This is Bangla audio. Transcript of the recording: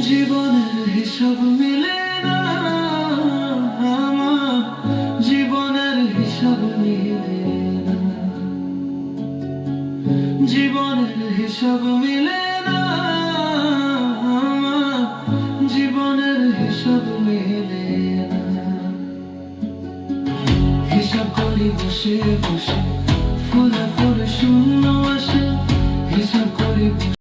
জীবনের হিসাব মিলে না, আমার জীবনের হিসাব মিলে না, জীবনের হিসাব মিলে না, আমার জীবনের হিসাব মিলে না। হিসাব করি বসে বসে, ফুলে ফুলে শূন্য আসে